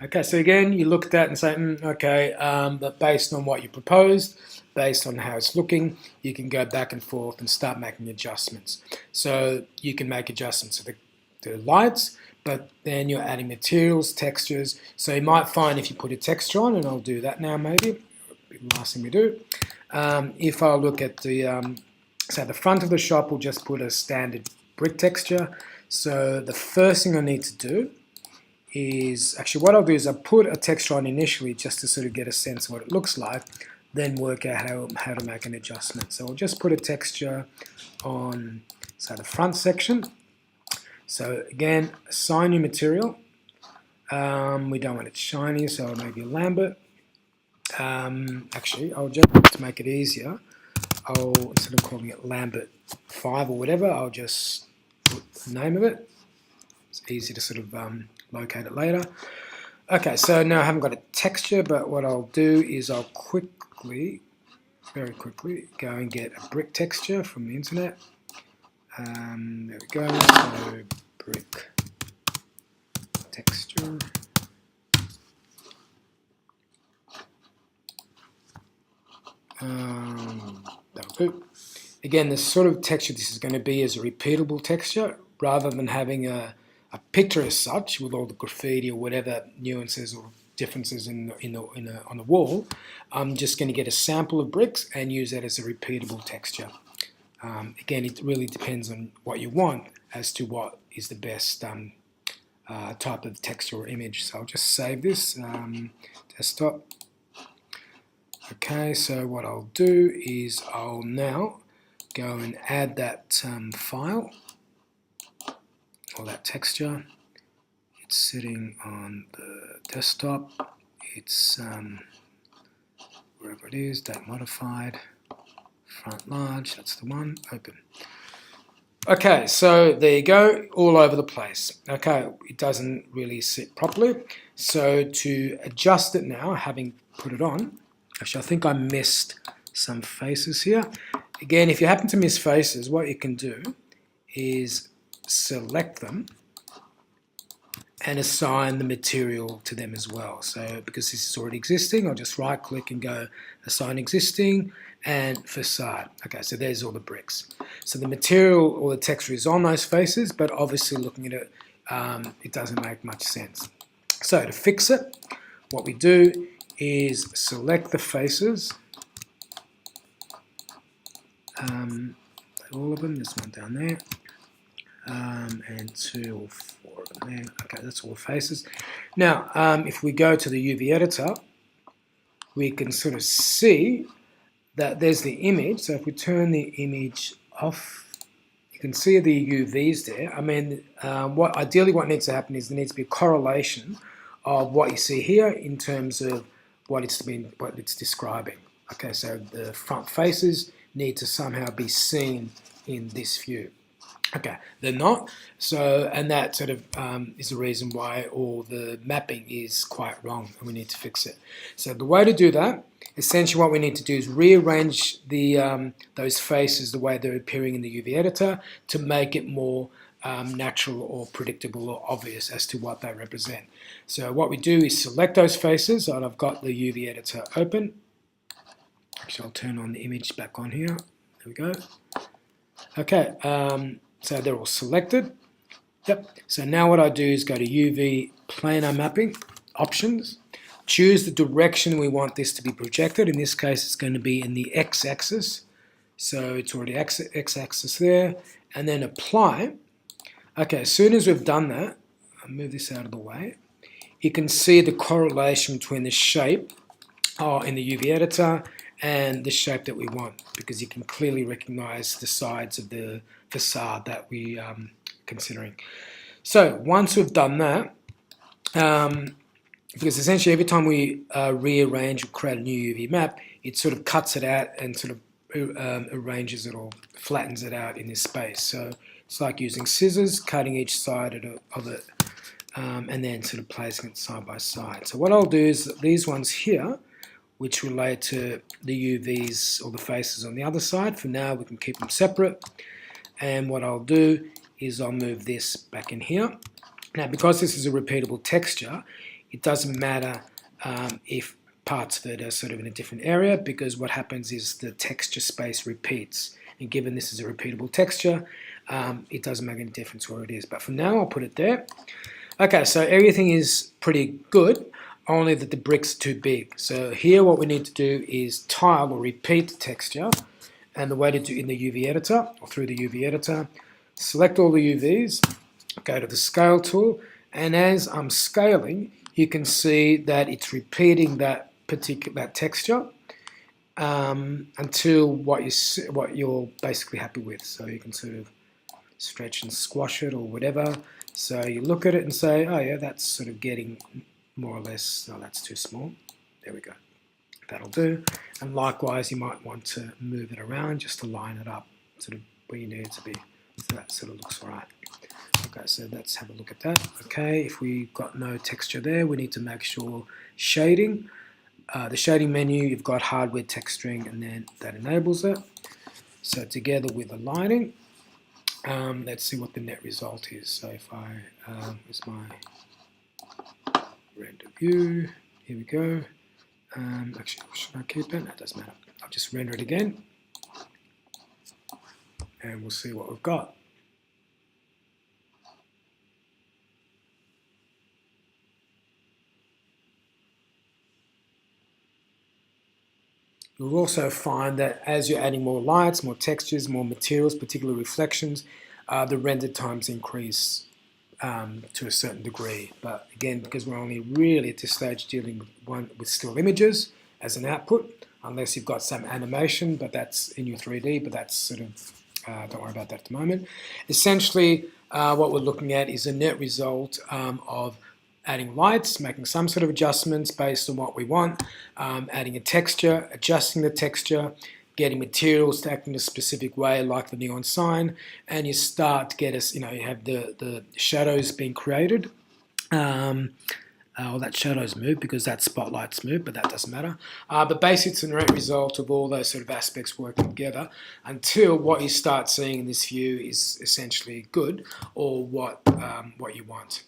Okay, so again, you look at that and say, okay, but based on what you proposed, based on how it's looking, you can go back and forth and start making adjustments. So you can make adjustments to the lights, but then you're adding materials, textures. So you might find if you put a texture on, and I'll do that now maybe, last thing we do. If I look at the, so the front of the shop, we'll just put a standard brick texture. So the first thing I need to do is, actually what I'll do is I'll put a texture on initially just to sort of get a sense of what it looks like, then work out how to make an adjustment. So I'll just put a texture on, say, the front section. So again, assign new material. We don't want it shiny, so maybe a Lambert. Actually, I'll just, to make it easier, instead of calling it Lambert 5 or whatever, I'll just put the name of it. It's easy to sort of locate it later. Okay, so now I haven't got a texture, but what I'll do is I'll very quickly, go and get a brick texture from the internet. There we go, so brick texture. That'll do. Again, the sort of texture this is going to be is a repeatable texture, rather than having a picture as such with all the graffiti or whatever nuances or differences on the wall. I'm just going to get a sample of bricks and use that as a repeatable texture. Again, it really depends on what you want as to what is the best type of texture or image. So I'll just save this, desktop. Okay, so what I'll do is I'll now go and add that file, or that texture. It's sitting on the desktop. It's wherever it is, date modified, front large, that's the one, open. Okay, so there you go, all over the place. Okay, it doesn't really sit properly. So to adjust it now, having put it on, actually I think I missed some faces here. Again, if you happen to miss faces, what you can do is select them and assign the material to them as well. So because this is already existing, I'll just right click and go assign existing and facade. Okay, so there's all the bricks. So the material or the texture is on those faces, but obviously looking at it, it doesn't make much sense. So to fix it, what we do is select the faces, all of them, there's one down there, and 2 or 4 of them there. Okay, that's all the faces. Now, if we go to the UV editor, we can sort of see that there's the image. So if we turn the image off, you can see the UVs there. I mean, ideally what needs to happen is there needs to be a correlation of what you see here in terms of what it's describing. Okay, so the front faces need to somehow be seen in this view. Okay, they're not. So, and that sort of is the reason why all the mapping is quite wrong, and we need to fix it. So the way to do that, essentially what we need to do is rearrange the those faces the way they're appearing in the UV editor to make it more natural or predictable or obvious as to what they represent. So what we do is select those faces, and I've got the UV editor open. Actually, I'll turn on the image back on here. There we go. Okay, so they're all selected. Yep. So now what I do is go to UV planar mapping options, choose the direction we want this to be projected. In this case, it's going to be in the x-axis. So it's already x-axis there, and then apply. Okay, as soon as we've done that, I'll move this out of the way. You can see the correlation between the shape in the UV editor and the shape that we want, because you can clearly recognize the sides of the facade that we are considering. So once we've done that, because essentially every time we rearrange or create a new UV map, it sort of cuts it out and sort of arranges it or flattens it out in this space. So it's like using scissors, cutting each side of it, and then sort of placing it side by side. So what I'll do is these ones here, which relate to the UVs or the faces on the other side, for now we can keep them separate. And what I'll do is I'll move this back in here. Now, because this is a repeatable texture, it doesn't matter if parts of it are sort of in a different area, because what happens is the texture space repeats. And given this is a repeatable texture, it doesn't make any difference where it is. But for now, I'll put it there. Okay, so everything is pretty good, only that the brick's too big. So here what we need to do is tile or repeat the texture. And the way to do it in the UV editor, or through the UV editor, select all the UVs, go to the scale tool, and as I'm scaling, you can see that it's repeating that texture until what you're basically happy with. So you can sort of stretch and squash it or whatever. So you look at it and say, oh yeah, that's sort of getting more or less, oh, that's too small. There we go. That'll do. And likewise, you might want to move it around just to line it up sort of where you need it to be. So that sort of looks all right. Okay, so let's have a look at that. Okay, if we've got no texture there, we need to make sure shading. The shading menu, you've got hardware texturing, and then that enables it. So together with the lighting, let's see what the net result is. So if I, here's my render view, here we go. Actually, should I keep it? No, it doesn't matter. I'll just render it again, and we'll see what we've got. You'll also find that as you're adding more lights, more textures, more materials, particularly reflections, the render times increase to a certain degree. But again, because we're only really at this stage dealing with still images as an output, unless you've got some animation, but that's in your 3D, but that's sort of, don't worry about that at the moment. Essentially, what we're looking at is a net result of adding lights, making some sort of adjustments based on what we want, adding a texture, adjusting the texture, getting materials to act in a specific way like the neon sign, and you start to get us, you have the shadows being created. Well, that shadows move because that spotlight's move, but that doesn't matter. But basically it's a net result of all those sort of aspects working together until what you start seeing in this view is essentially good, or what you want.